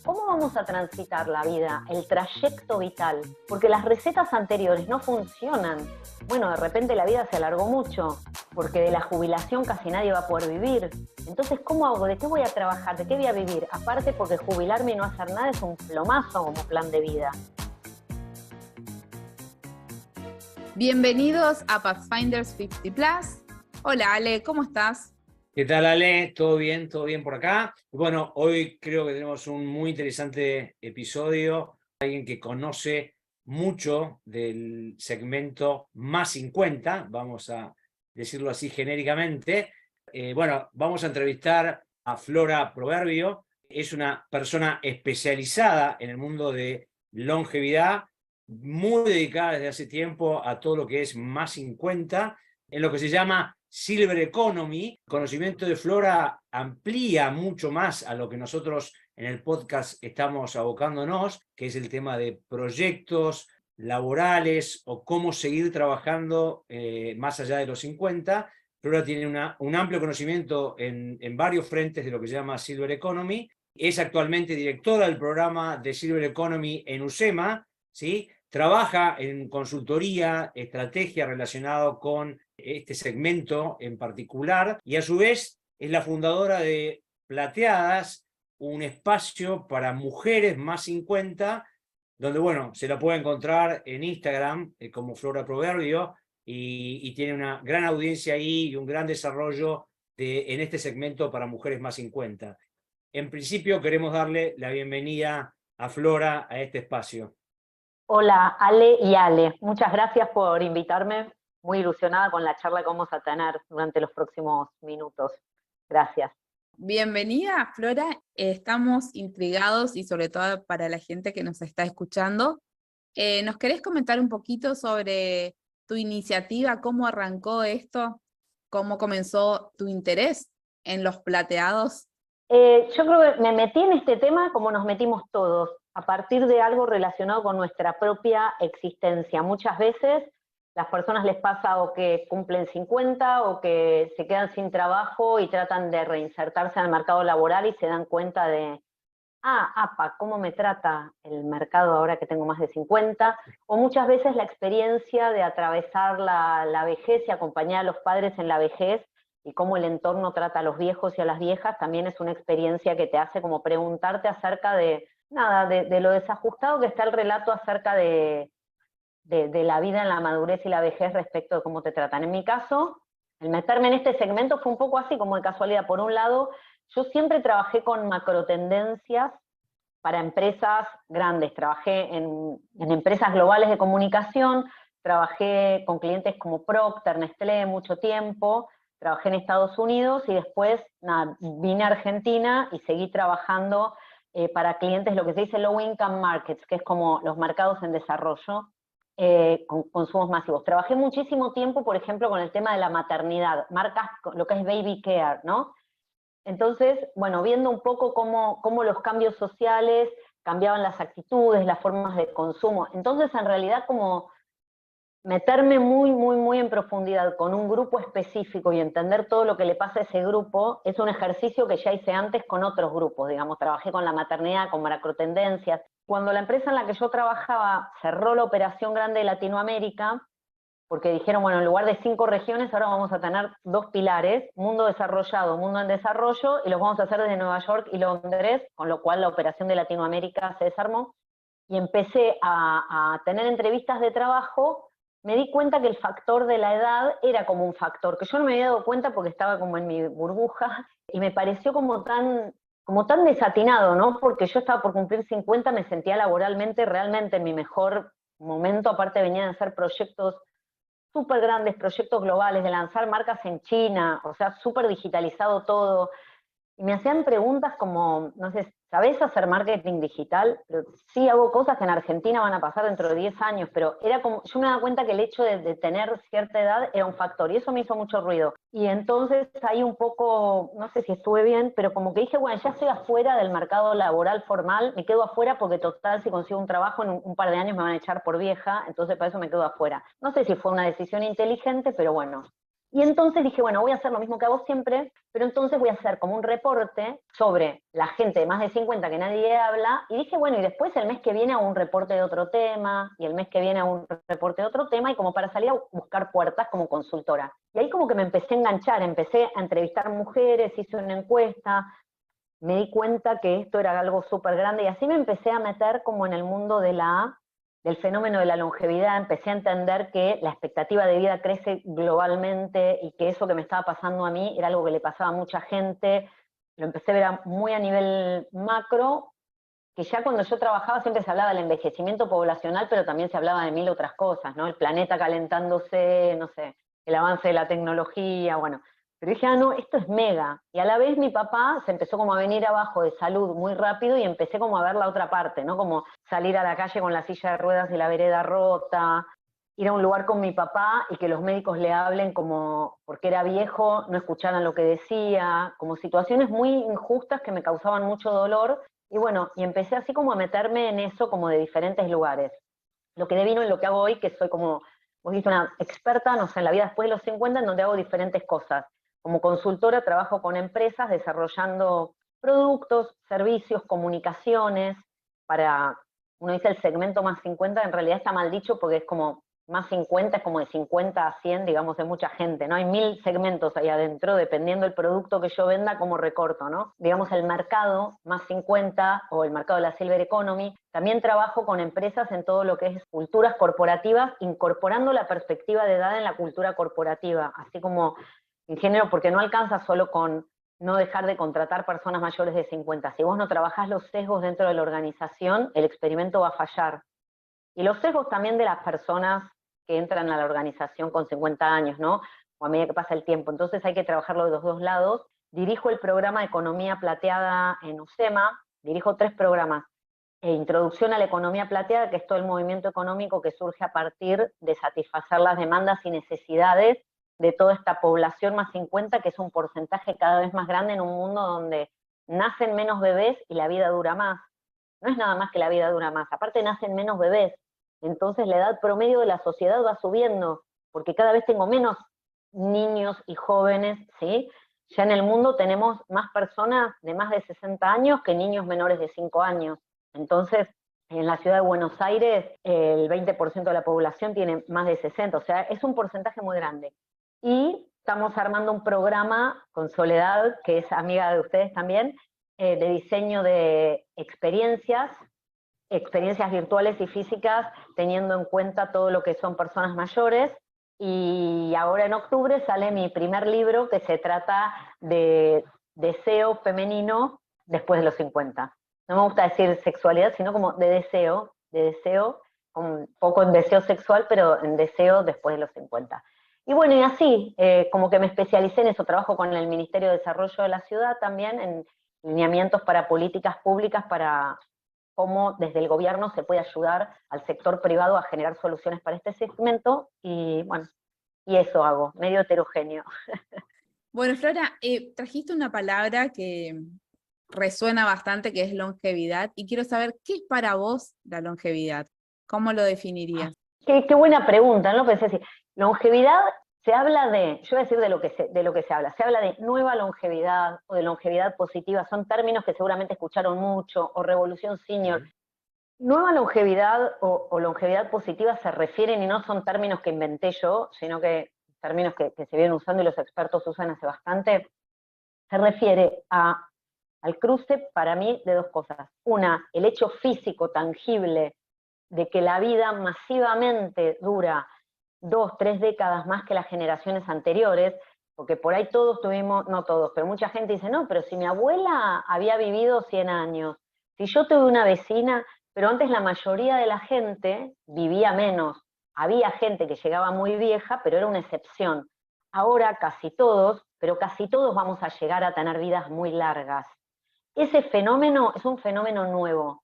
¿Cómo vamos a transitar la vida, el trayecto vital? Porque las recetas anteriores no funcionan. Bueno, de repente la vida se alargó mucho, porque de la jubilación casi nadie va a poder vivir. Entonces, ¿cómo hago? ¿De qué voy a trabajar? ¿De qué voy a vivir? Aparte, porque jubilarme y no hacer nada es un plomazo como plan de vida. Bienvenidos a Pathfinders 50 Plus. Hola Ale, ¿cómo estás? ¿Qué tal, Ale? ¿Todo bien? ¿Todo bien por acá? Bueno, hoy creo que tenemos un muy interesante episodio. Alguien que conoce mucho del segmento más 50, vamos a decirlo así genéricamente. Bueno, vamos a entrevistar a Flora Proverbio. Es una persona especializada en el mundo de longevidad, muy dedicada desde hace tiempo a todo lo que es más 50, en lo que se llama Silver Economy. El conocimiento de Flora amplía mucho más a lo que nosotros en el podcast estamos abocándonos, que es el tema de proyectos laborales o cómo seguir trabajando más allá de los 50. Flora tiene un amplio conocimiento en varios frentes de lo que se llama Silver Economy. Es actualmente directora del programa de Silver Economy en UCEMA, ¿sí? Trabaja en consultoría, estrategia relacionado con este segmento en particular, y a su vez es la fundadora de Plateadas, un espacio para mujeres más 50, donde, bueno, se la puede encontrar en Instagram como Flora Proverbio, y tiene una gran audiencia ahí y un gran desarrollo en este segmento para mujeres más 50. En principio queremos darle la bienvenida a Flora a este espacio. Hola, Ale y Ale. Muchas gracias por invitarme. Muy ilusionada con la charla que vamos a tener durante los próximos minutos. Gracias. Bienvenida, Flora. Estamos intrigados y sobre todo para la gente que nos está escuchando. ¿Nos querés comentar un poquito sobre tu iniciativa? ¿Cómo arrancó esto? ¿Cómo comenzó tu interés en los plateados? Yo creo que me metí en este tema como nos metimos todos, a partir de algo relacionado con nuestra propia existencia. Muchas veces las personas les pasa o que cumplen 50 o que se quedan sin trabajo y tratan de reinsertarse en el mercado laboral y se dan cuenta de, ¿cómo me trata el mercado ahora que tengo más de 50? O muchas veces la experiencia de atravesar la vejez y acompañar a los padres en la vejez y cómo el entorno trata a los viejos y a las viejas, también es una experiencia que te hace como preguntarte acerca de, de lo desajustado que está el relato acerca de la vida en la madurez y la vejez respecto de cómo te tratan. En mi caso, el meterme en este segmento fue un poco así como de casualidad. Por un lado, yo siempre trabajé con macrotendencias para empresas grandes. Trabajé en empresas globales de comunicación, trabajé con clientes como Procter, Nestlé mucho tiempo, trabajé en Estados Unidos y después vine a Argentina y seguí trabajando para clientes, lo que se dice low income markets, que es como los mercados en desarrollo, con consumos masivos. Trabajé muchísimo tiempo, por ejemplo, con el tema de la maternidad, marcas, lo que es baby care, ¿no? Entonces, bueno, viendo un poco cómo los cambios sociales cambiaban las actitudes, las formas de consumo. Entonces, en realidad, como meterme muy en profundidad con un grupo específico y entender todo lo que le pasa a ese grupo es un ejercicio que ya hice antes con otros grupos, digamos, trabajé con la maternidad, con macrotendencias. Cuando la empresa en la que yo trabajaba cerró la operación grande de Latinoamérica, porque dijeron, bueno, en lugar de 5 regiones, ahora vamos a tener 2 pilares, mundo desarrollado, mundo en desarrollo, y los vamos a hacer desde Nueva York y Londres, con lo cual la operación de Latinoamérica se desarmó, y empecé a tener entrevistas de trabajo. Me di cuenta que el factor de la edad era como un factor, que yo no me había dado cuenta porque estaba como en mi burbuja, y me pareció como tan desatinado, ¿no? Porque yo estaba por cumplir 50, me sentía laboralmente realmente en mi mejor momento, aparte venían a hacer proyectos súper grandes, proyectos globales, de lanzar marcas en China, o sea, súper digitalizado todo. Y me hacían preguntas como, no sé, ¿sabés hacer marketing digital? Pero sí, hago cosas que en Argentina van a pasar dentro de 10 años, pero era como, yo me daba cuenta que el hecho de tener cierta edad era un factor, y eso me hizo mucho ruido. Y entonces ahí un poco, no sé si estuve bien, pero como que dije, bueno, ya estoy afuera del mercado laboral formal, me quedo afuera porque total, si consigo un trabajo en un par de años me van a echar por vieja, entonces para eso me quedo afuera. No sé si fue una decisión inteligente, pero bueno, Y entonces dije, bueno, voy a hacer lo mismo que hago siempre, pero entonces voy a hacer como un reporte sobre la gente de más de 50 que nadie habla, y dije, bueno, y después el mes que viene hago un reporte de otro tema, y el mes que viene hago un reporte de otro tema, y como para salir a buscar puertas como consultora. Y ahí como que me empecé a enganchar, empecé a entrevistar mujeres, hice una encuesta, me di cuenta que esto era algo súper grande, y así me empecé a meter como en el mundo del fenómeno de la longevidad. Empecé a entender que la expectativa de vida crece globalmente y que eso que me estaba pasando a mí era algo que le pasaba a mucha gente. Lo empecé a ver muy a nivel macro, que ya cuando yo trabajaba siempre se hablaba del envejecimiento poblacional, pero también se hablaba de mil otras cosas, ¿no? El planeta calentándose, no sé, el avance de la tecnología, bueno. Pero dije, no, esto es mega. Y a la vez mi papá se empezó como a venir abajo de salud muy rápido y empecé como a ver la otra parte, ¿no? Como salir a la calle con la silla de ruedas y la vereda rota, ir a un lugar con mi papá y que los médicos le hablen como, porque era viejo, no escucharan lo que decía, como situaciones muy injustas que me causaban mucho dolor. Y bueno, y empecé así como a meterme en eso como de diferentes lugares. Lo que devino en lo que hago hoy, que soy como, vos viste, una experta, no sé, en la vida después de los 50, en donde hago diferentes cosas. Como consultora trabajo con empresas desarrollando productos, servicios, comunicaciones, para, uno dice el segmento más 50, en realidad está mal dicho porque es como más 50, es como de 50 a 100, digamos, de mucha gente, ¿no? Hay 1000 segmentos ahí adentro, dependiendo del producto que yo venda, como recorto, ¿no? Digamos, el mercado más 50 o el mercado de la Silver Economy. También trabajo con empresas en todo lo que es culturas corporativas, incorporando la perspectiva de edad en la cultura corporativa, así como en género, porque no alcanza solo con no dejar de contratar personas mayores de 50. Si vos no trabajás los sesgos dentro de la organización, el experimento va a fallar. Y los sesgos también de las personas que entran a la organización con 50 años, ¿no? O a medida que pasa el tiempo. Entonces hay que trabajarlo de los dos lados. Dirijo el programa de Economía Plateada en UCEMA, dirijo 3 programas. Introducción a la economía plateada, que es todo el movimiento económico que surge a partir de satisfacer las demandas y necesidades de toda esta población más 50, que es un porcentaje cada vez más grande en un mundo donde nacen menos bebés y la vida dura más. No es nada más que la vida dura más, aparte nacen menos bebés, entonces la edad promedio de la sociedad va subiendo, porque cada vez tengo menos niños y jóvenes, ¿sí? Ya en el mundo tenemos más personas de más de 60 años que niños menores de 5 años. Entonces, en la ciudad de Buenos Aires, el 20% de la población tiene más de 60, o sea, es un porcentaje muy grande. Y estamos armando un programa con Soledad, que es amiga de ustedes también, de diseño de experiencias virtuales y físicas, teniendo en cuenta todo lo que son personas mayores. Y ahora en octubre sale mi primer libro, que se trata de deseo femenino después de los 50. No me gusta decir sexualidad, sino como de deseo, un poco en deseo sexual, pero en deseo después de los 50. Y bueno, y así, como que me especialicé en eso, trabajo con el Ministerio de Desarrollo de la Ciudad también, en lineamientos para políticas públicas, para cómo desde el gobierno se puede ayudar al sector privado a generar soluciones para este segmento, y bueno, y eso hago, medio heterogéneo. Bueno, Flora, trajiste una palabra que resuena bastante, que es longevidad, y quiero saber qué es para vos la longevidad. ¿Cómo lo definirías? Qué buena pregunta, ¿no? Pensé así, longevidad, se habla de, yo voy a decir de lo que se habla de nueva longevidad o de longevidad positiva, son términos que seguramente escucharon mucho, o revolución senior. Nueva longevidad o longevidad positiva se refieren, y no son términos que inventé yo, sino que términos que se vienen usando y los expertos usan hace bastante, se refiere al cruce para mí de dos cosas. Una, el hecho físico, tangible, de que la vida masivamente dura 2, 3 décadas más que las generaciones anteriores, porque por ahí todos tuvimos, no todos, pero mucha gente dice, no, pero si mi abuela había vivido 100 años, si yo tuve una vecina, pero antes la mayoría de la gente vivía menos. Había gente que llegaba muy vieja, pero era una excepción. Ahora casi todos, pero casi todos vamos a llegar a tener vidas muy largas. Ese fenómeno es un fenómeno nuevo,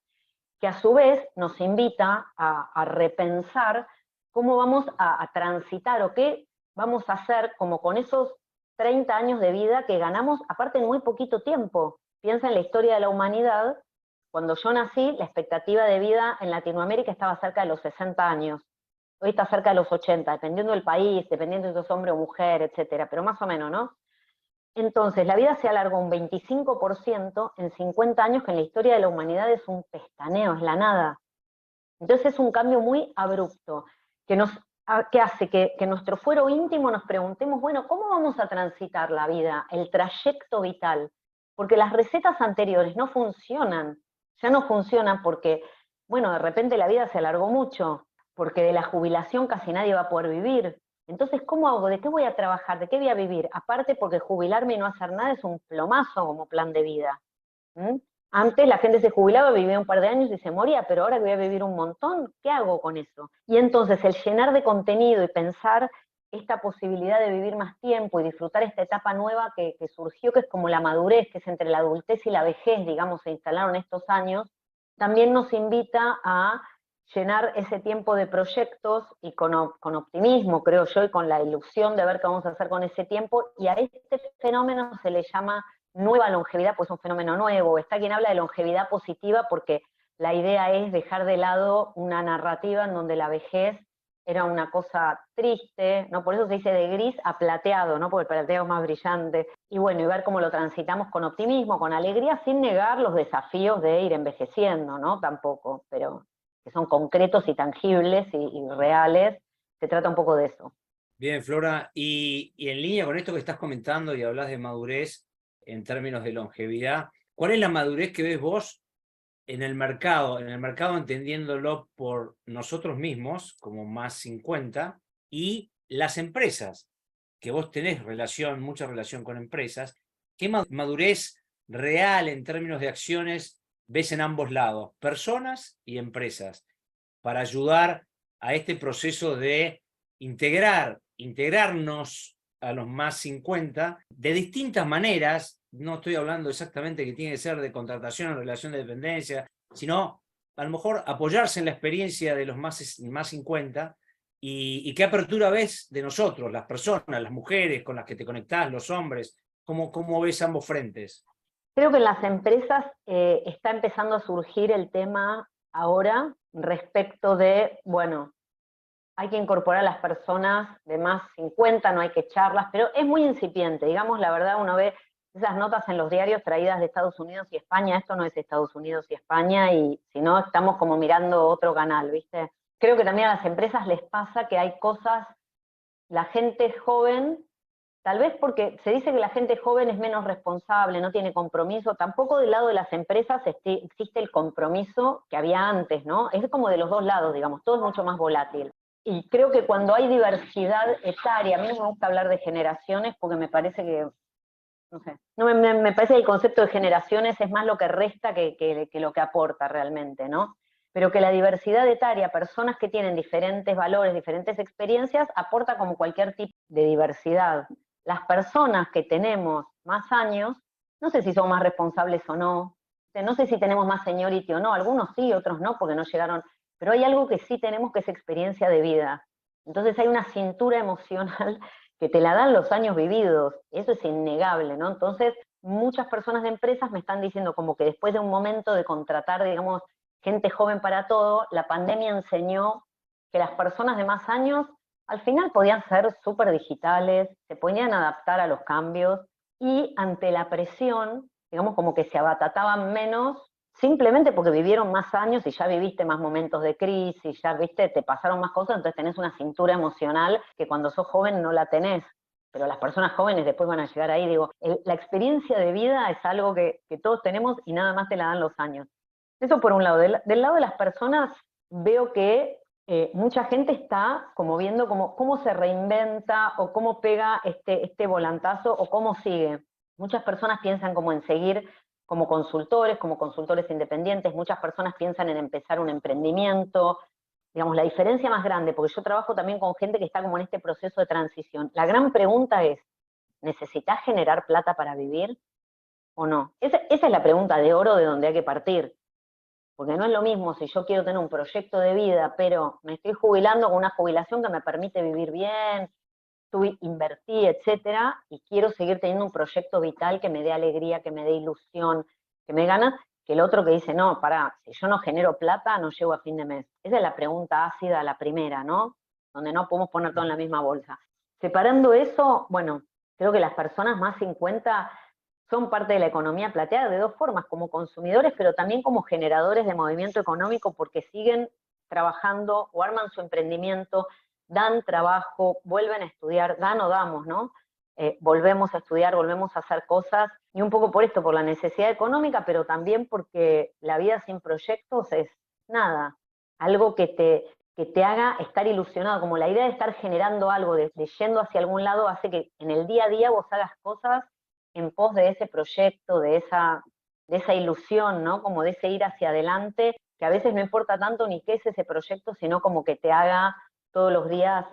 que a su vez nos invita a repensar cómo vamos a transitar o qué vamos a hacer como con esos 30 años de vida que ganamos, aparte en muy poquito tiempo. Piensa en la historia de la humanidad. Cuando yo nací, la expectativa de vida en Latinoamérica estaba cerca de los 60 años. hoy está cerca de los 80, dependiendo del país, dependiendo si sos hombre o mujer, etcétera, pero más o menos, ¿no? Entonces, la vida se alargó un 25% en 50 años, que en la historia de la humanidad es un pestaneo, es la nada. Entonces es un cambio muy abrupto, que hace que nuestro fuero íntimo nos preguntemos, bueno, ¿cómo vamos a transitar la vida, el trayecto vital? Porque las recetas anteriores no funcionan, ya no funcionan porque, bueno, de repente la vida se alargó mucho, porque de la jubilación casi nadie va a poder vivir. Entonces, ¿cómo hago? ¿De qué voy a trabajar? ¿De qué voy a vivir? Aparte porque jubilarme y no hacer nada es un plomazo como plan de vida. ¿Mm? Antes la gente se jubilaba, vivía un par de años y se moría, pero ahora que voy a vivir un montón, ¿qué hago con eso? Y entonces el llenar de contenido y pensar esta posibilidad de vivir más tiempo y disfrutar esta etapa nueva que surgió, que es como la madurez, que es entre la adultez y la vejez, digamos, se instalaron estos años, también nos invita a llenar ese tiempo de proyectos y con optimismo, creo yo, y con la ilusión de ver qué vamos a hacer con ese tiempo, y a este fenómeno se le llama nueva longevidad, pues es un fenómeno nuevo. Está quien habla de longevidad positiva porque la idea es dejar de lado una narrativa en donde la vejez era una cosa triste, ¿no? Por eso se dice de gris a plateado, ¿no? Porque el plateado es más brillante. Y bueno, y ver cómo lo transitamos con optimismo, con alegría, sin negar los desafíos de ir envejeciendo, ¿no? Tampoco, pero que son concretos y tangibles y reales. Se trata un poco de eso. Bien, Flora, y en línea con esto que estás comentando y hablas de madurez en términos de longevidad, ¿cuál es la madurez que ves vos en el mercado entendiéndolo por nosotros mismos, como más 50, y las empresas, que vos tenés mucha relación con empresas? ¿Qué madurez real en términos de acciones ves en ambos lados, personas y empresas, para ayudar a este proceso de integrarnos a los más 50 de distintas maneras? No estoy hablando exactamente que tiene que ser de contratación en relación de dependencia, sino a lo mejor apoyarse en la experiencia de los más 50 y qué apertura ves de nosotros, las personas, las mujeres con las que te conectás, los hombres, cómo ves ambos frentes. Creo que en las empresas está empezando a surgir el tema ahora respecto de, bueno, hay que incorporar a las personas de más 50, no hay que echarlas, pero es muy incipiente, digamos la verdad. Uno ve esas notas en los diarios traídas de Estados Unidos y España, esto no es Estados Unidos y España, y si no estamos como mirando otro canal, ¿viste? Creo que también a las empresas les pasa que hay cosas, la gente joven, tal vez porque se dice que la gente joven es menos responsable, no tiene compromiso, tampoco del lado de las empresas existe el compromiso que había antes, ¿no? Es como de los dos lados, digamos, todo es mucho más volátil. Y creo que cuando hay diversidad etaria, a mí no me gusta hablar de generaciones porque me parece que, no sé, me parece que el concepto de generaciones es más lo que resta que lo que aporta realmente, ¿no? Pero que la diversidad etaria, personas que tienen diferentes valores, diferentes experiencias, aporta como cualquier tipo de diversidad. Las personas que tenemos más años, no sé si son más responsables o no, no sé si tenemos más seniority o no, algunos sí, otros no, porque no llegaron, pero hay algo que sí tenemos que es experiencia de vida. Entonces hay una cintura emocional que te la dan los años vividos, eso es innegable, ¿no? Entonces muchas personas de empresas me están diciendo como que después de un momento de contratar, digamos, gente joven para todo, la pandemia enseñó que las personas de más años al final podían ser súper digitales, se podían adaptar a los cambios y ante la presión, digamos, como que se abatataban menos simplemente porque vivieron más años y ya viviste más momentos de crisis, ya viste, te pasaron más cosas, entonces tenés una cintura emocional que cuando sos joven no la tenés. Pero las personas jóvenes después van a llegar ahí. Digo, la experiencia de vida es algo que todos tenemos y nada más te la dan los años. Eso por un lado. Del lado de las personas veo que mucha gente está como viendo cómo se reinventa o cómo pega este volantazo o cómo sigue. Muchas personas piensan como en seguir como consultores independientes, muchas personas piensan en empezar un emprendimiento. Digamos, la diferencia más grande, porque yo trabajo también con gente que está como en este proceso de transición. La gran pregunta es, ¿necesitas generar plata para vivir o no? Esa es la pregunta de oro de donde hay que partir. Porque no es lo mismo si yo quiero tener un proyecto de vida, pero me estoy jubilando con una jubilación que me permite vivir bien, invertí, etcétera, y quiero seguir teniendo un proyecto vital que me dé alegría, que me dé ilusión, que me gana, que el otro que dice, no, pará, si yo no genero plata, no llego a fin de mes. Esa es la pregunta ácida, la primera, ¿no? donde no podemos poner todo en la misma bolsa. Separando eso, bueno, creo que las personas más 50 son parte de la economía plateada de dos formas, como consumidores, pero también como generadores de movimiento económico, porque siguen trabajando o arman su emprendimiento, dan trabajo, vuelven a estudiar, dan o damos, ¿no? Volvemos a estudiar, volvemos a hacer cosas, y un poco por esto, por la necesidad económica, pero también porque la vida sin proyectos es nada, algo que te haga estar ilusionado, como la idea de estar generando algo, de yendo hacia algún lado, hace que en el día a día vos hagas cosas en pos de ese proyecto, de esa ilusión, ¿no? Como de ese ir hacia adelante, que a veces no importa tanto ni qué es ese proyecto, sino como que te haga todos los días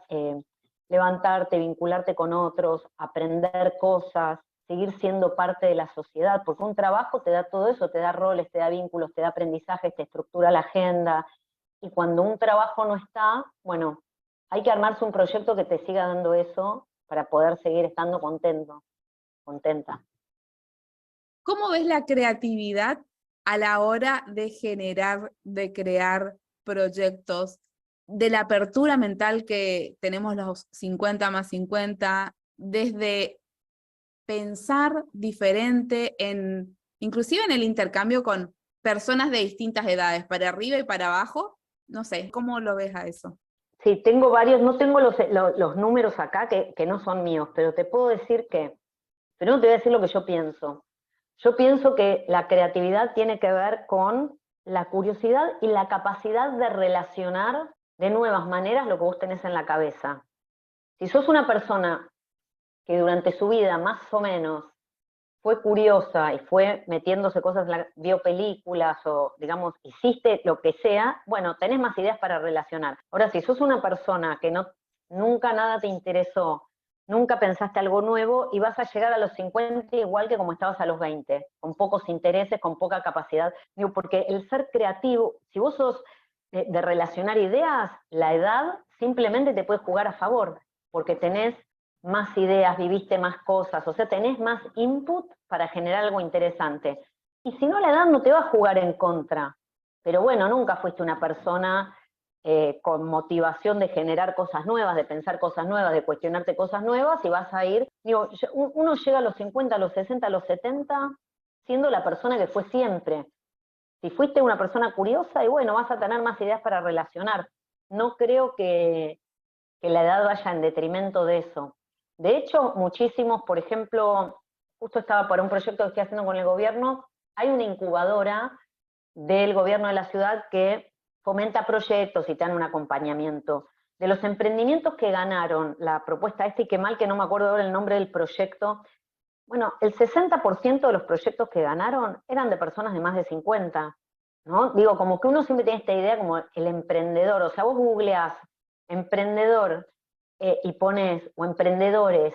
levantarte, vincularte con otros, aprender cosas, seguir siendo parte de la sociedad, porque un trabajo te da todo eso, te da roles, te da vínculos, te da aprendizajes, te estructura la agenda, y cuando un trabajo no está, bueno, hay que armarse un proyecto que te siga dando eso para poder seguir estando contenta. ¿Cómo ves la creatividad a la hora de generar, de crear proyectos, de la apertura mental que tenemos los 50 más 50, desde pensar diferente, inclusive en el intercambio con personas de distintas edades, para arriba y para abajo? No sé, ¿cómo lo ves a eso? Sí, tengo varios, no tengo los números acá que no son míos, pero te puedo decir que, primero te voy a decir lo que yo pienso. Yo pienso que la creatividad tiene que ver con la curiosidad y la capacidad de relacionar de nuevas maneras lo que vos tenés en la cabeza. Si sos una persona que durante su vida más o menos fue curiosa y fue metiéndose cosas, vio películas o, digamos, hiciste lo que sea, bueno, tenés más ideas para relacionar. Ahora, si sos una persona que nunca nada te interesó, nunca pensaste algo nuevo y vas a llegar a los 50 igual que como estabas a los 20, con pocos intereses, con poca capacidad. Digo, porque el ser creativo, si vos sos de relacionar ideas, la edad simplemente te puede jugar a favor, porque tenés más ideas, viviste más cosas, o sea, tenés más input para generar algo interesante. Y si no, la edad no te va a jugar en contra. Pero bueno, nunca fuiste una persona con motivación de generar cosas nuevas, de pensar cosas nuevas, de cuestionarte cosas nuevas, y vas a ir, digo, uno llega a los 50, a los 60, a los 70, siendo la persona que fue siempre. Si fuiste una persona curiosa, y bueno, vas a tener más ideas para relacionar. No creo que la edad vaya en detrimento de eso. De hecho, muchísimos, por ejemplo, justo estaba para un proyecto que estoy haciendo con el gobierno, hay una incubadora del gobierno de la ciudad que fomenta proyectos y te dan un acompañamiento. De los emprendimientos que ganaron la propuesta esta, y qué mal que no me acuerdo ahora el nombre del proyecto, bueno, el 60% de los proyectos que ganaron eran de personas de más de 50, ¿no? Digo, como que uno siempre tiene esta idea como el emprendedor, o sea, vos googleás emprendedor y pones o emprendedores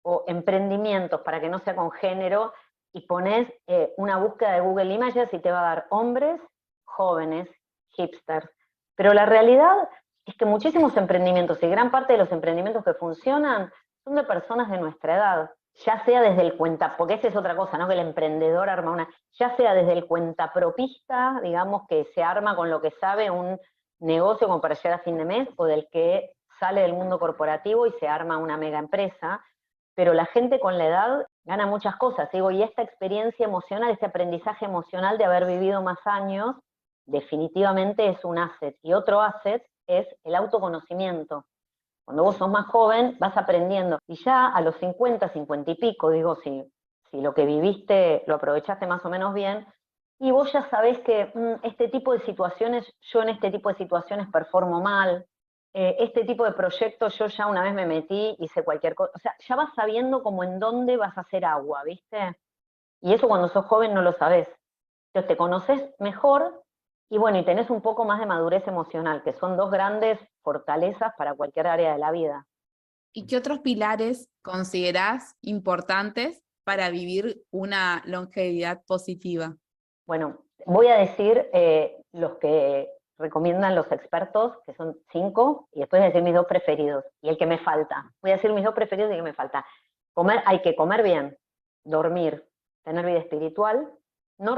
o emprendimientos para que no sea con género, y pones una búsqueda de Google Images y te va a dar hombres, jóvenes, hipsters. Pero la realidad es que muchísimos emprendimientos y gran parte de los emprendimientos que funcionan son de personas de nuestra edad, ya sea desde el porque esa es otra cosa, ¿no? Que el emprendedor arma ya sea desde el cuentapropista, digamos, que se arma con lo que sabe un negocio como para llegar a fin de mes, o del que sale del mundo corporativo y se arma una mega empresa, pero la gente con la edad gana muchas cosas, digo, y esta experiencia emocional, este aprendizaje emocional de haber vivido más años, definitivamente es un asset. Y otro asset es el autoconocimiento. Cuando vos sos más joven, vas aprendiendo. Y ya a los 50, 50 y pico, digo, si lo que viviste lo aprovechaste más o menos bien, y vos ya sabés que este tipo de situaciones, yo en este tipo de situaciones performo mal, este tipo de proyectos yo ya una vez me metí, hice cualquier cosa, o sea, ya vas sabiendo como en dónde vas a hacer agua, ¿viste? Y eso cuando sos joven no lo sabés. Entonces te conoces mejor y bueno, y tenés un poco más de madurez emocional, que son dos grandes fortalezas para cualquier área de la vida. ¿Y qué otros pilares considerás importantes para vivir una longevidad positiva? Bueno, voy a decir los que recomiendan los expertos, que son 5, y después voy a decir mis 2 preferidos, y el que me falta. Voy a decir mis 2 preferidos y el que me falta. Hay que comer bien, dormir, tener vida espiritual, no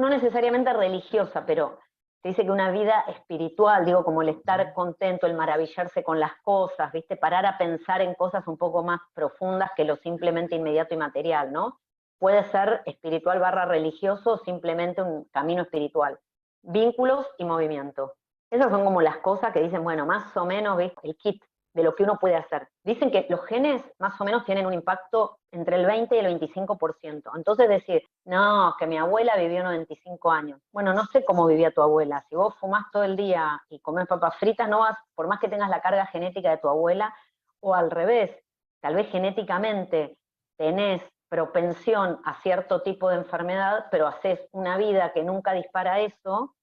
necesariamente religiosa, pero se dice que una vida espiritual, digo, como el estar contento, el maravillarse con las cosas, ¿viste? Parar a pensar en cosas un poco más profundas que lo simplemente inmediato y material, ¿no? Puede ser espiritual / religioso, o simplemente un camino espiritual. Vínculos y movimiento. Esas son como las cosas que dicen, bueno, más o menos, ¿viste? El kit de lo que uno puede hacer. Dicen que los genes más o menos tienen un impacto entre el 20 y el 25%. Entonces decir, no, que mi abuela vivió 95 años. Bueno, no sé cómo vivía tu abuela. Si vos fumás todo el día y comés papas fritas, no vas, por más que tengas la carga genética de tu abuela, o al revés, tal vez genéticamente tenés propensión a cierto tipo de enfermedad, pero haces una vida que nunca dispara eso,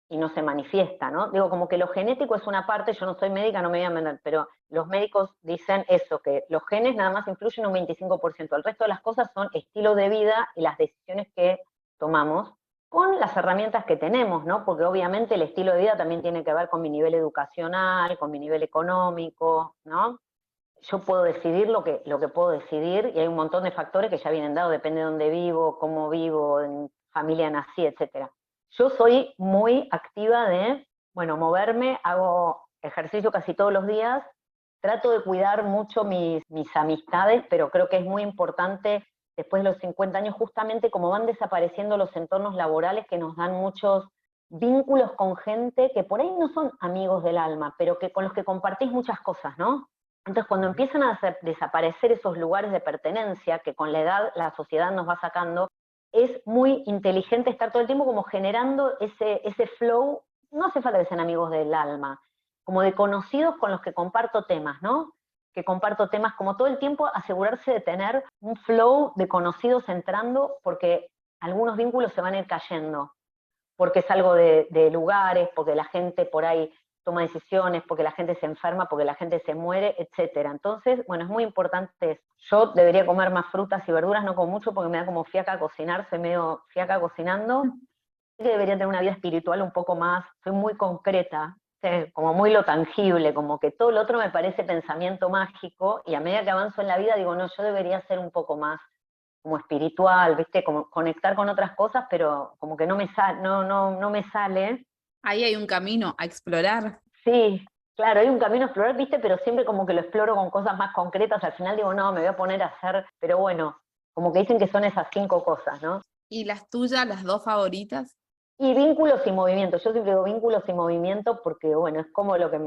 y no se manifiesta, ¿no? Digo, como que lo genético es una parte, yo no soy médica, no me voy a meter, pero los médicos dicen eso, que los genes nada más influyen un 25%, el resto de las cosas son estilo de vida y las decisiones que tomamos con las herramientas que tenemos, ¿no? Porque obviamente el estilo de vida también tiene que ver con mi nivel educacional, con mi nivel económico, ¿no? Yo puedo decidir lo que puedo decidir y hay un montón de factores que ya vienen dados, depende de dónde vivo, cómo vivo, en familia nací, etcétera. Yo soy muy activa de, bueno, moverme, hago ejercicio casi todos los días, trato de cuidar mucho mis amistades, pero creo que es muy importante después de los 50 años, justamente como van desapareciendo los entornos laborales que nos dan muchos vínculos con gente que por ahí no son amigos del alma, pero que con los que compartís muchas cosas, ¿no? Entonces, cuando empiezan a desaparecer esos lugares de pertenencia que con la edad la sociedad nos va sacando, es muy inteligente estar todo el tiempo como generando ese flow, no hace falta que sean amigos del alma, como de conocidos con los que comparto temas, ¿no? Que comparto temas como todo el tiempo, asegurarse de tener un flow de conocidos entrando, porque algunos vínculos se van a ir cayendo, porque es algo de lugares, porque la gente por ahí toma decisiones, porque la gente se enferma, porque la gente se muere, etcétera. Entonces, bueno, es muy importante eso. Yo debería comer más frutas y verduras, no como mucho porque me da como fiaca cocinar, soy medio fiaca cocinando. Que debería tener una vida espiritual un poco más, soy muy concreta, como muy lo tangible, como que todo lo otro me parece pensamiento mágico, y a medida que avanzo en la vida digo, no, yo debería ser un poco más como espiritual, ¿viste? Como conectar con otras cosas, pero como que no me sale. Ahí hay un camino a explorar. Sí, claro, hay un camino a explorar, ¿viste? Pero siempre como que lo exploro con cosas más concretas, al final digo, no, me voy a poner a hacer, pero bueno, como que dicen que son esas 5 cosas, ¿no? ¿Y las tuyas, las 2 favoritas? Y vínculos y movimientos, yo siempre digo vínculos y movimientos porque, bueno, es como lo que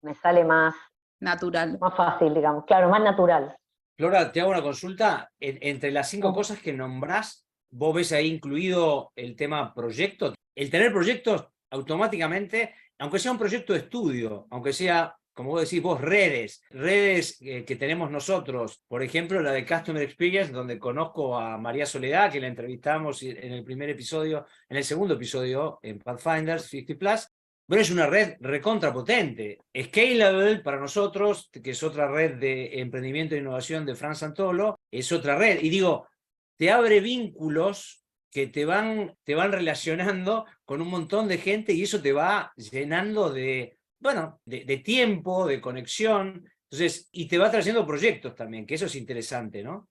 me sale más Natural. fácil, digamos, claro, más natural. Flora, te hago una consulta. Entre las 5 Sí. cosas que nombrás, ¿vos ves ahí incluido el tema proyecto? El tener proyectos automáticamente, aunque sea un proyecto de estudio, aunque sea, como vos decís vos, redes que tenemos nosotros, por ejemplo, la de Customer Experience, donde conozco a María Soledad, que la entrevistamos en el primer episodio, en el segundo episodio, en Pathfinders 50 Plus. Bueno, es una red recontra potente. Scalable para nosotros, que es otra red de emprendimiento e innovación de Fran Santolo, es otra red. Y digo, te abre vínculos que te van relacionando con un montón de gente y eso te va llenando de, bueno, de tiempo, de conexión. Entonces, y te va trayendo proyectos también, que eso es interesante, ¿no?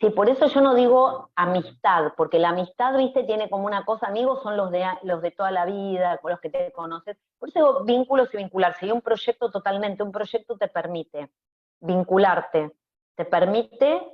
Sí, por eso yo no digo amistad, porque la amistad, viste, tiene como una cosa, amigos son los de toda la vida, con los que te conoces. Por eso digo vínculos y vincularse. Y un proyecto totalmente, un proyecto te permite vincularte, te permite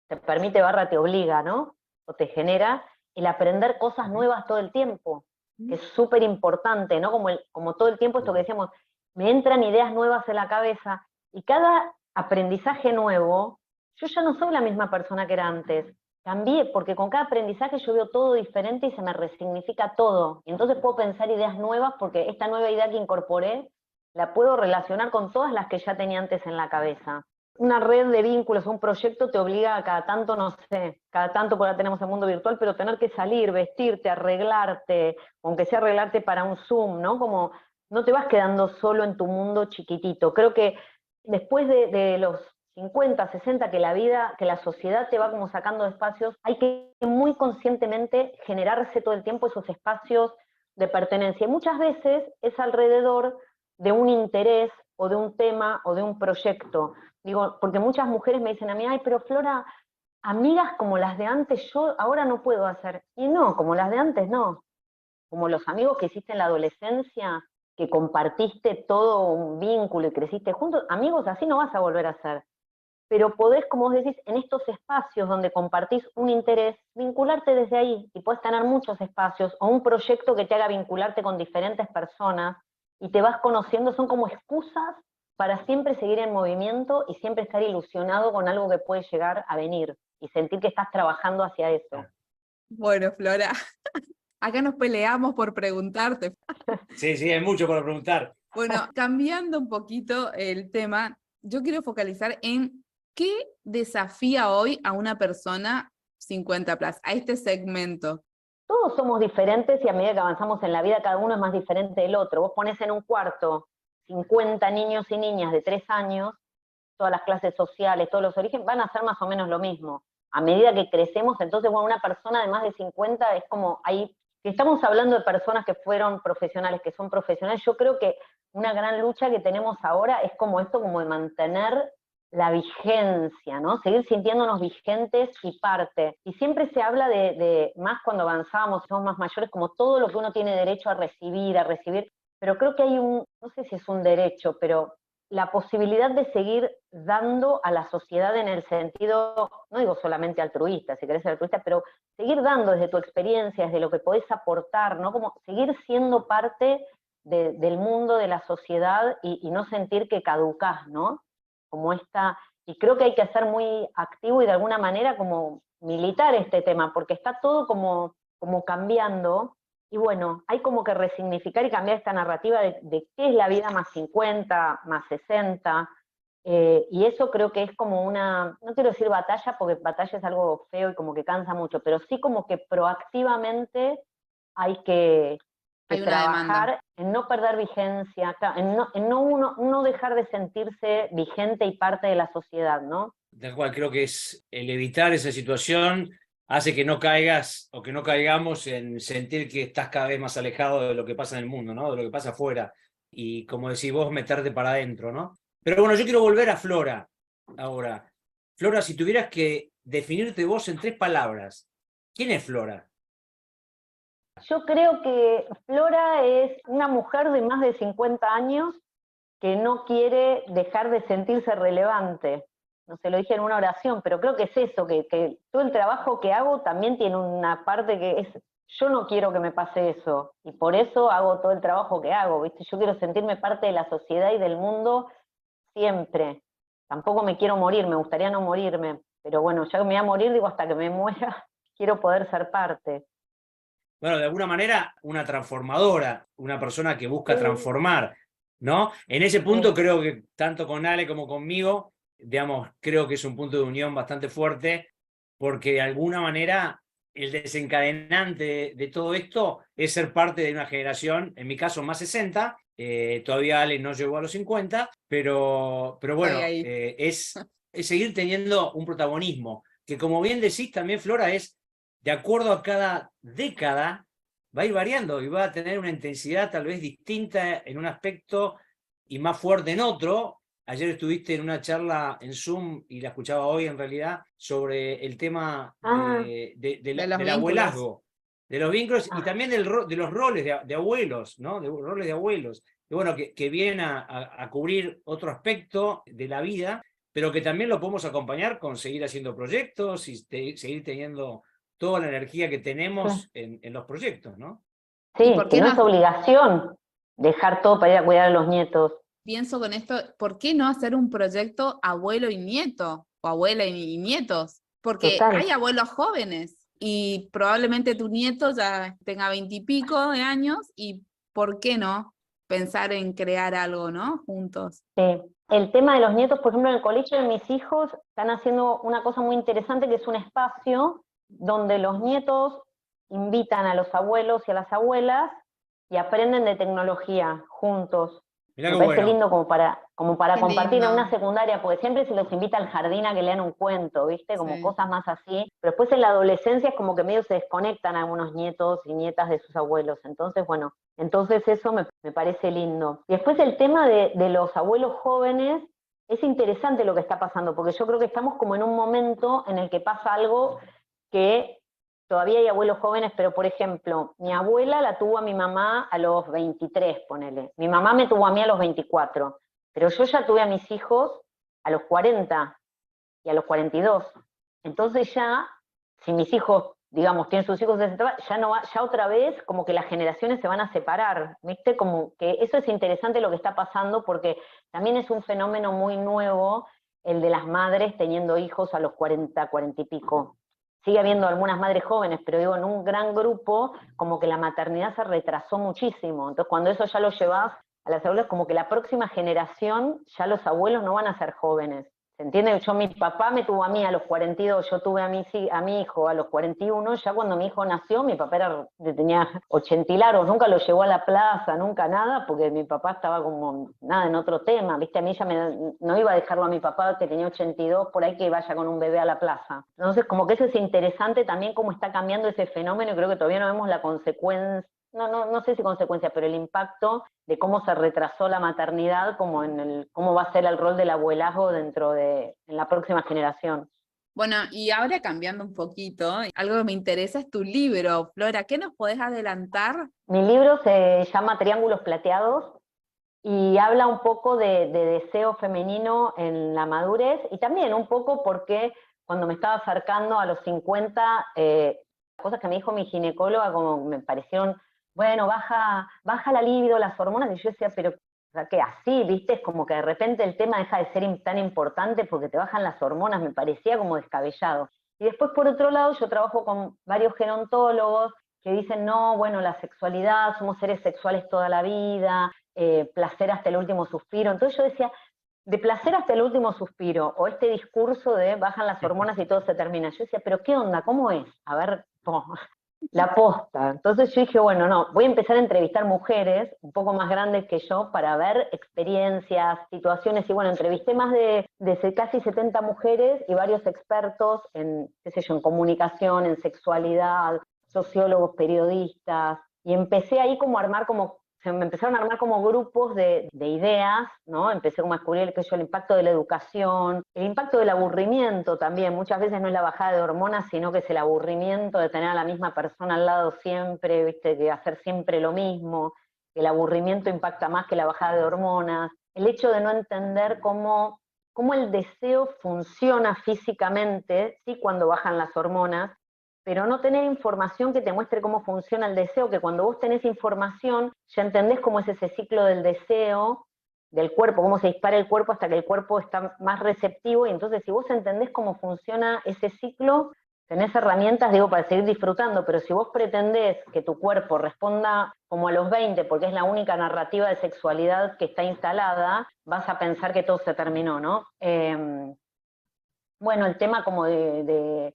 / te obliga, ¿no? O te genera el aprender cosas nuevas todo el tiempo, que es súper importante, ¿no? Como todo el tiempo esto que decíamos, me entran ideas nuevas en la cabeza y cada aprendizaje nuevo, yo ya no soy la misma persona que era antes. Cambié, porque con cada aprendizaje yo veo todo diferente y se me resignifica todo. Y entonces puedo pensar ideas nuevas porque esta nueva idea que incorporé la puedo relacionar con todas las que ya tenía antes en la cabeza. Una red de vínculos, un proyecto te obliga a cada tanto, no sé, cada tanto, porque ahora tenemos el mundo virtual, pero tener que salir, vestirte, arreglarte, aunque sea arreglarte para un Zoom, ¿no? Como no te vas quedando solo en tu mundo chiquitito. Creo que después de los 50, 60, que la vida, que la sociedad te va como sacando de espacios, hay que muy conscientemente generarse todo el tiempo esos espacios de pertenencia. Y muchas veces es alrededor de un interés o de un tema o de un proyecto. Digo, porque muchas mujeres me dicen a mí, ay, pero Flora, amigas como las de antes yo ahora no puedo hacer. Y no, como las de antes no. como los amigos que hiciste en la adolescencia, que compartiste todo un vínculo y creciste juntos, amigos así no vas a volver a ser. Pero podés, como vos decís, en estos espacios donde compartís un interés, vincularte desde ahí, y podés tener muchos espacios, o un proyecto que te haga vincularte con diferentes personas, y te vas conociendo, son como excusas para siempre seguir en movimiento y siempre estar ilusionado con algo que puede llegar a venir, y sentir que estás trabajando hacia eso. Bueno, Flora, acá nos peleamos por preguntarte. Sí, sí, hay mucho para preguntar. Bueno, cambiando un poquito el tema, yo quiero focalizar en qué desafía hoy a una persona 50+, a este segmento. Todos somos diferentes y a medida que avanzamos en la vida cada uno es más diferente del otro. Vos ponés en un cuarto 50 niños y niñas de 3 años, todas las clases sociales, todos los orígenes, van a ser más o menos lo mismo. A medida que crecemos, entonces, bueno, una persona de más de 50 es como, ahí, si estamos hablando de personas que fueron profesionales, que son profesionales, yo creo que una gran lucha que tenemos ahora es como esto, como de mantener la vigencia, ¿no? Seguir sintiéndonos vigentes y parte. Y siempre se habla más cuando avanzamos, somos más mayores, como todo lo que uno tiene derecho a recibir, pero creo que hay no sé si es un derecho, pero la posibilidad de seguir dando a la sociedad en el sentido, no digo solamente altruista, si querés ser altruista, pero seguir dando desde tu experiencia, desde lo que podés aportar, ¿no? Como seguir siendo parte del mundo, de la sociedad, y no sentir que caducás, ¿no? Como y creo que hay que ser muy activo y de alguna manera como militar este tema, porque está todo como cambiando, y bueno, hay como que resignificar y cambiar esta narrativa de qué es la vida más 50, más 60, y eso creo que es como no quiero decir batalla, porque batalla es algo feo y como que cansa mucho, pero sí como que proactivamente hay que Hay una trabajar demanda. en no perder vigencia, en no dejar de sentirse vigente y parte de la sociedad, ¿no? Tal cual, creo que es el evitar esa situación hace que no caigas o que no caigamos en sentir que estás cada vez más alejado de lo que pasa en el mundo, ¿no? De lo que pasa afuera. Y como decís vos, meterte para adentro, ¿no? Pero bueno, yo quiero volver a Flora ahora. Flora, si tuvieras que definirte vos en 3 palabras, ¿quién es Flora? Yo creo que Flora es una mujer de más de 50 años que no quiere dejar de sentirse relevante. No se lo dije en una oración, pero creo que es eso, que todo el trabajo que hago también tiene una parte que es, yo no quiero que me pase eso, y por eso hago todo el trabajo que hago, ¿viste? Yo quiero sentirme parte de la sociedad y del mundo siempre. Tampoco me quiero morir, me gustaría no morirme, pero bueno, ya que me voy a morir, digo, hasta que me muera, quiero poder ser parte. Bueno, de alguna manera, una transformadora, una persona que busca transformar, ¿no? En ese punto creo que tanto con Ale como conmigo, digamos, creo que es un punto de unión bastante fuerte, porque de alguna manera el desencadenante de todo esto es ser parte de una generación, en mi caso más 60, todavía Ale no llegó a los 50, pero bueno, Ahí. es seguir teniendo un protagonismo, que como bien decís también, Flora, es de acuerdo a cada década, va a ir variando y va a tener una intensidad tal vez distinta en un aspecto y más fuerte en otro. Ayer estuviste en una charla en Zoom, y la escuchaba hoy en realidad, sobre el tema los del vínculos. abuelazgo, de los vínculos y también de los roles de abuelos, ¿no? De roles de abuelos. Y bueno, que vienen a cubrir otro aspecto de la vida, pero que también lo podemos acompañar con seguir haciendo proyectos y seguir teniendo toda la energía que tenemos en los proyectos, ¿no? ¿Y Sí, por que qué no no? es obligación dejar todo para ir a cuidar a los nietos. Pienso con esto, ¿por qué no hacer un proyecto abuelo y nieto? O abuela y nietos. Porque Total. hay abuelos jóvenes y probablemente tu nieto ya tenga 20 y pico de años y ¿por qué no pensar en crear algo, ¿no? Juntos. Sí. El tema de los nietos, por ejemplo, en el colegio de mis hijos están haciendo una cosa muy interesante, que es un espacio donde los nietos invitan a los abuelos y a las abuelas y aprenden de tecnología juntos. Mirá Me qué parece bueno. lindo como para Qué compartir en lindo. una secundaria, porque siempre se los invita al jardín a que lean un cuento, ¿viste? Como Sí. cosas más así. Pero después en la adolescencia es como que medio se desconectan algunos nietos y nietas de sus abuelos. Entonces, bueno, eso me parece lindo. Y después el tema de los abuelos jóvenes, es interesante lo que está pasando, porque yo creo que estamos como en un momento en el que pasa algo que todavía hay abuelos jóvenes, pero por ejemplo, mi abuela la tuvo a mi mamá a los 23, ponele. Mi mamá me tuvo a mí a los 24, pero yo ya tuve a mis hijos a los 40 y a los 42. Entonces ya, si mis hijos, digamos, tienen sus hijos de esa etapa, ya, no va, ya otra vez como que las generaciones se van a separar, ¿viste? Como que eso es interesante lo que está pasando, porque también es un fenómeno muy nuevo el de las madres teniendo hijos a los 40, 40 y pico. Sigue habiendo algunas madres jóvenes, pero digo, en un gran grupo, como que la maternidad se retrasó muchísimo. Entonces, cuando eso ya lo llevas a las abuelas, como que la próxima generación, ya los abuelos no van a ser jóvenes. ¿Se entiende? Yo, mi papá me tuvo a mí a los 42, yo tuve a mi hijo a los 41, ya cuando mi hijo nació, mi papá tenía 80 y largos, nunca lo llevó a la plaza, nunca nada, porque mi papá estaba como, nada, en otro tema, ¿viste? A mí ya no iba a dejarlo a mi papá, que tenía 82, por ahí que vaya con un bebé a la plaza. Entonces, como que eso es interesante también cómo está cambiando ese fenómeno, y creo que todavía no vemos la consecuencia, no sé si consecuencia, pero el impacto de cómo se retrasó la maternidad, como cómo va a ser el rol del abuelazgo en la próxima generación. Bueno, y ahora cambiando un poquito, algo que me interesa es tu libro, Flora. ¿Qué nos podés adelantar? Mi libro se llama Triángulos Plateados y habla un poco de deseo femenino en la madurez, y también un poco porque cuando me estaba acercando a los 50, cosas que me dijo mi ginecóloga como me parecieron, bueno, baja la libido, las hormonas, y yo decía, pero o sea, que así, ¿viste? Es como que de repente el tema deja de ser tan importante porque te bajan las hormonas, me parecía como descabellado. Y después, por otro lado, yo trabajo con varios gerontólogos que dicen, no, bueno, la sexualidad, somos seres sexuales toda la vida, placer hasta el último suspiro. Entonces yo decía, de placer hasta el último suspiro, o este discurso de bajan las hormonas y todo se termina. Yo decía, pero ¿qué onda? ¿Cómo es? A ver, la posta. Entonces yo dije, bueno, no, voy a empezar a entrevistar mujeres un poco más grandes que yo para ver experiencias, situaciones, y bueno, entrevisté más de casi 70 mujeres y varios expertos en, qué sé yo, en comunicación, en sexualidad, sociólogos, periodistas, y empecé ahí como a armar se me empezaron a armar como grupos de ideas, ¿no? Empecé como a descubrir el impacto de la educación, el impacto del aburrimiento también. Muchas veces no es la bajada de hormonas, sino que es el aburrimiento de tener a la misma persona al lado siempre, ¿viste? De hacer siempre lo mismo. El aburrimiento impacta más que la bajada de hormonas. El hecho de no entender cómo el deseo funciona físicamente, ¿sí? Cuando bajan las hormonas, pero no tener información que te muestre cómo funciona el deseo, que cuando vos tenés información ya entendés cómo es ese ciclo del deseo, del cuerpo, cómo se dispara el cuerpo hasta que el cuerpo está más receptivo, y entonces si vos entendés cómo funciona ese ciclo, tenés herramientas, digo, para seguir disfrutando, pero si vos pretendés que tu cuerpo responda como a los 20, porque es la única narrativa de sexualidad que está instalada, vas a pensar que todo se terminó, ¿no? Bueno, el tema como de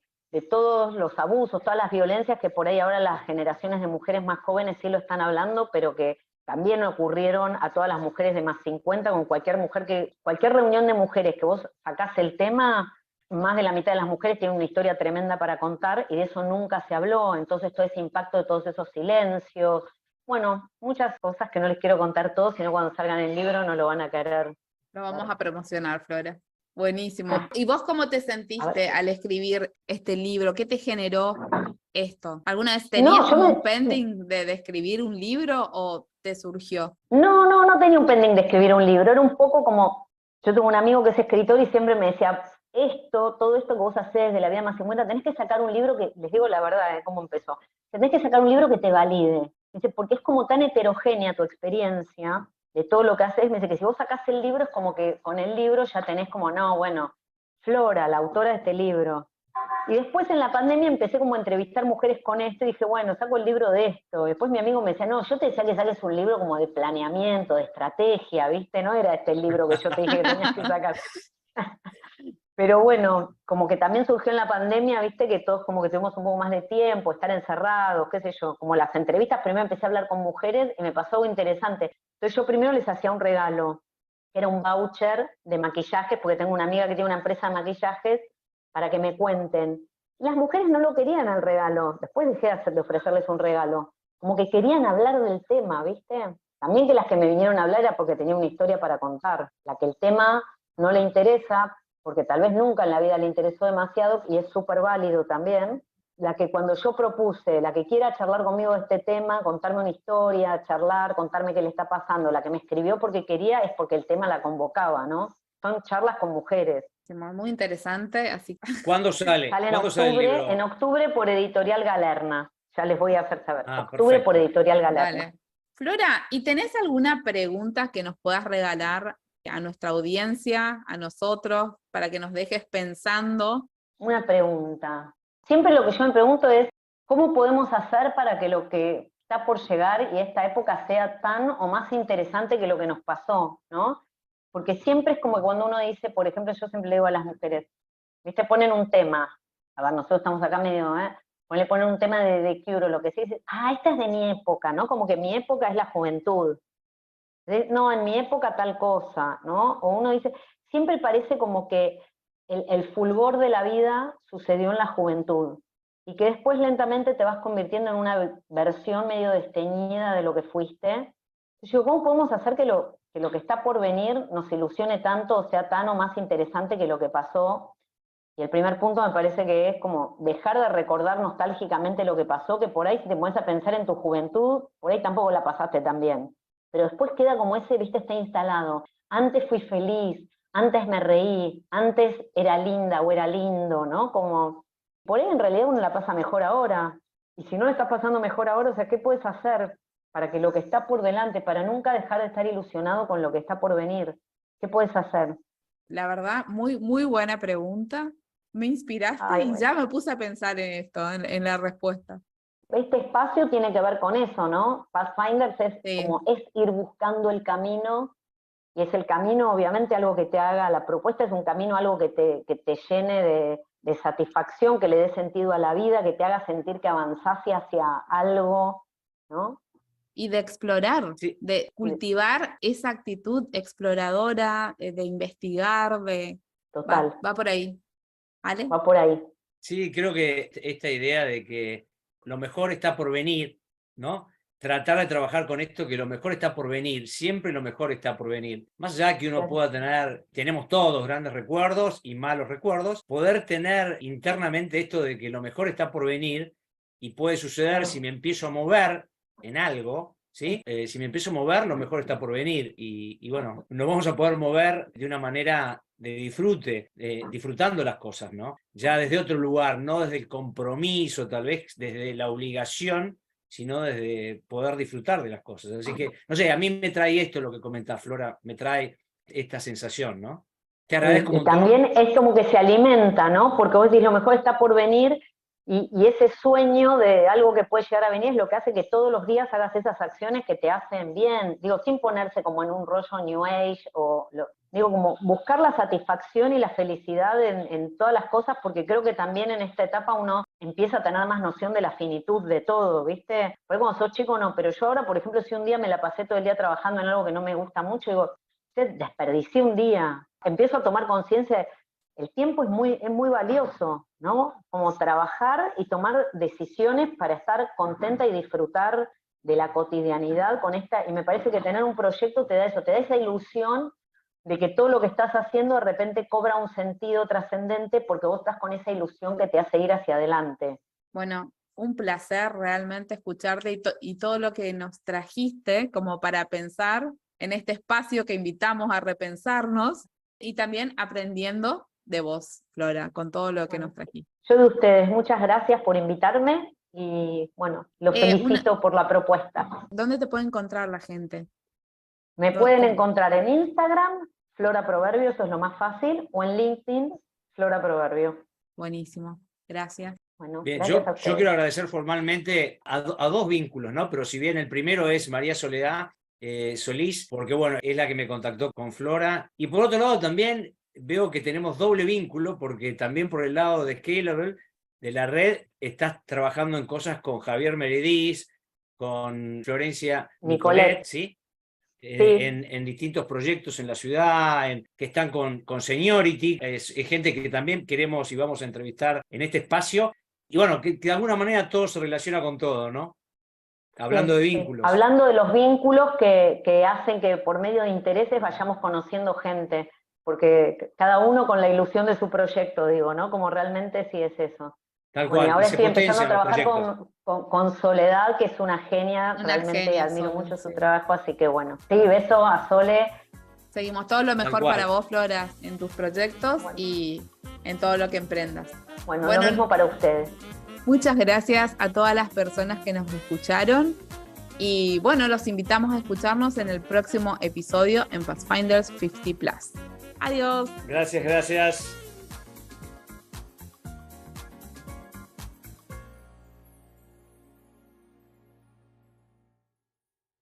todos los abusos, todas las violencias que por ahí ahora las generaciones de mujeres más jóvenes sí lo están hablando, pero que también ocurrieron a todas las mujeres de más 50, con cualquier reunión de mujeres que vos sacás el tema, más de la mitad de las mujeres tienen una historia tremenda para contar, y de eso nunca se habló. Entonces todo ese impacto de todos esos silencios, bueno, muchas cosas que no les quiero contar todos, sino cuando salgan el libro no lo van a querer. Lo vamos a promocionar, Flora. Buenísimo. ¿Y vos cómo te sentiste al escribir este libro? ¿Qué te generó esto? ¿Alguna vez tenías un pending de escribir un libro o te surgió? No tenía un pending de escribir un libro. Era un poco como, yo tengo un amigo que es escritor y siempre me decía, todo esto que vos hacés de la vida más 50, tenés que sacar un libro que, les digo la verdad, cómo empezó, tenés que sacar un libro que te valide. Dice, porque es como tan heterogénea tu experiencia de todo lo que haces. Me dice que si vos sacás el libro es como que con el libro ya tenés como, no, bueno, Flora, la autora de este libro. Y después en la pandemia empecé como a entrevistar mujeres con esto y dije, bueno, saco el libro de esto. Después mi amigo me decía, no, yo te decía que saques un libro como de planeamiento, de estrategia, ¿viste? No era este el libro que yo te dije que tenías que sacar. Pero bueno, como que también surgió en la pandemia, viste, que todos como que tuvimos un poco más de tiempo, estar encerrados, qué sé yo, como las entrevistas, primero empecé a hablar con mujeres y me pasó algo interesante. Entonces yo primero les hacía un regalo, que era un voucher de maquillajes, porque tengo una amiga que tiene una empresa de maquillajes, para que me cuenten. Las mujeres no lo querían el regalo, después dejé de ofrecerles un regalo, como que querían hablar del tema, viste. También que las que me vinieron a hablar era porque tenía una historia para contar, la que el tema no le interesa, porque tal vez nunca en la vida le interesó demasiado, y es súper válido también, la que cuando yo propuse, la que quiera charlar conmigo de este tema, contarme una historia, charlar, contarme qué le está pasando, la que me escribió porque quería, es porque el tema la convocaba, ¿no? Son charlas con mujeres. Muy interesante, así que ¿Cuándo sale? Sale ¿Cuándo sale el libro? en octubre por Editorial Galerna. Ya les voy a hacer saber. Octubre por Perfecto. Editorial Galerna. dale. Flora, ¿y tenés alguna pregunta que nos puedas regalar a nuestra audiencia, a nosotros, para que nos dejes pensando? Una pregunta. Siempre lo que yo me pregunto es, ¿cómo podemos hacer para que lo que está por llegar y esta época sea tan o más interesante que lo que nos pasó, ¿no? Porque siempre es como cuando uno dice, por ejemplo, yo siempre le digo a las mujeres, ¿viste? Ponen un tema, a ver, nosotros estamos acá medio, le ponen un tema de Cure o lo que sea, y dicen, esta es de mi época, ¿no? Como que mi época es la juventud. No, en mi época tal cosa, ¿no? O uno dice, siempre parece como que el fulgor de la vida sucedió en la juventud, y que después lentamente te vas convirtiendo en una versión medio desteñida de lo que fuiste. Entonces, yo, ¿cómo podemos hacer que lo que está por venir nos ilusione tanto, o sea tan o más interesante que lo que pasó? Y el primer punto me parece que es como dejar de recordar nostálgicamente lo que pasó, que por ahí si te pones a pensar en tu juventud, por ahí tampoco la pasaste tan bien. Pero después queda como ese, viste, está instalado. Antes fui feliz, antes me reí, antes era linda o era lindo, ¿no? Como, por ahí en realidad uno la pasa mejor ahora. Y si no la estás pasando mejor ahora, o sea, ¿qué puedes hacer para que lo que está por delante, para nunca dejar de estar ilusionado con lo que está por venir? ¿Qué puedes hacer? La verdad, muy, muy buena pregunta. Me inspiraste Ay, y bueno. ya me puse a pensar en esto, en la respuesta. Este espacio tiene que ver con eso, ¿no? Pathfinders es Sí. como es ir buscando el camino, y es el camino obviamente algo que te haga, la propuesta es un camino, algo que te llene de satisfacción, que le dé sentido a la vida, que te haga sentir que avanzás hacia algo, ¿no? Y de explorar, Sí. de cultivar esa actitud exploradora, de investigar, Total, va por ahí. ¿Vale? va por ahí. Sí, creo que esta idea de que lo mejor está por venir, ¿no? Tratar de trabajar con esto, que lo mejor está por venir, siempre lo mejor está por venir. Más allá que uno pueda tenemos todos grandes recuerdos y malos recuerdos, poder tener internamente esto de que lo mejor está por venir y puede suceder si me empiezo a mover en algo, ¿sí? Si me empiezo a mover, lo mejor está por venir y bueno, nos vamos a poder mover de una manera de disfrute, disfrutando las cosas, ¿no? Ya desde otro lugar, no desde el compromiso, tal vez desde la obligación, sino desde poder disfrutar de las cosas. Así que, no sé, a mí me trae esto lo que comenta Flora, me trae esta sensación, ¿no? Te agradezco un Y montón. también es como que se alimenta, ¿no? Porque vos decís, lo mejor está por venir, y ese sueño de algo que puede llegar a venir es lo que hace que todos los días hagas esas acciones que te hacen bien, digo, sin ponerse como en un rollo New Age, digo, como buscar la satisfacción y la felicidad en todas las cosas, porque creo que también en esta etapa uno empieza a tener más noción de la finitud de todo, ¿viste? Porque cuando sos chico no, pero yo ahora, por ejemplo, si un día me la pasé todo el día trabajando en algo que no me gusta mucho, digo, desperdicié un día, empiezo a tomar conciencia de el tiempo es muy valioso, ¿no? Como trabajar y tomar decisiones para estar contenta y disfrutar de la cotidianidad con esta, y me parece que tener un proyecto te da eso, te da esa ilusión de que todo lo que estás haciendo de repente cobra un sentido trascendente porque vos estás con esa ilusión que te hace ir hacia adelante. Bueno, un placer realmente escucharte y todo lo que nos trajiste como para pensar en este espacio que invitamos a repensarnos y también aprendiendo de vos, Flora, con todo lo que nos trajiste. Yo de ustedes, muchas gracias por invitarme y bueno, los felicito por la propuesta. ¿Dónde te puede encontrar la gente? Me pueden encontrar en Instagram, Flora Proverbio, eso es lo más fácil, o en LinkedIn, Flora Proverbio. Buenísimo, gracias. Bueno, Bien, gracias a yo ustedes. quiero agradecer formalmente a dos vínculos, ¿no? Pero si bien el primero es María Soledad Solís, porque bueno, es la que me contactó con Flora. Y por otro lado también veo que tenemos doble vínculo, porque también por el lado de Scalable, de la red, estás trabajando en cosas con Javier Meredís, con Florencia Nicolet, ¿sí? Sí. En distintos proyectos en la ciudad, que están con Seniority, es gente que también queremos y vamos a entrevistar en este espacio. Y bueno, que de alguna manera todo se relaciona con todo, ¿no? Hablando de vínculos. Hablando de los vínculos que hacen que por medio de intereses vayamos conociendo gente, porque cada uno con la ilusión de su proyecto, digo, ¿no? Como realmente sí es eso. Tal Bueno, cual. y ahora Y se estoy empezando a potencian los trabajar proyectos. con Soledad, que es una genia, Una realmente genia, admiro Sole, mucho su sí. trabajo, así que bueno. Sí, beso a Sole. Seguimos todo lo mejor cual. para vos, Flora, en tus proyectos Bueno. y en todo lo que emprendas. Bueno, Bueno, lo mismo para ustedes. muchas gracias a todas las personas que nos escucharon y bueno, los invitamos a escucharnos en el próximo episodio en Pathfinders 50 Plus. Adiós. Gracias, gracias.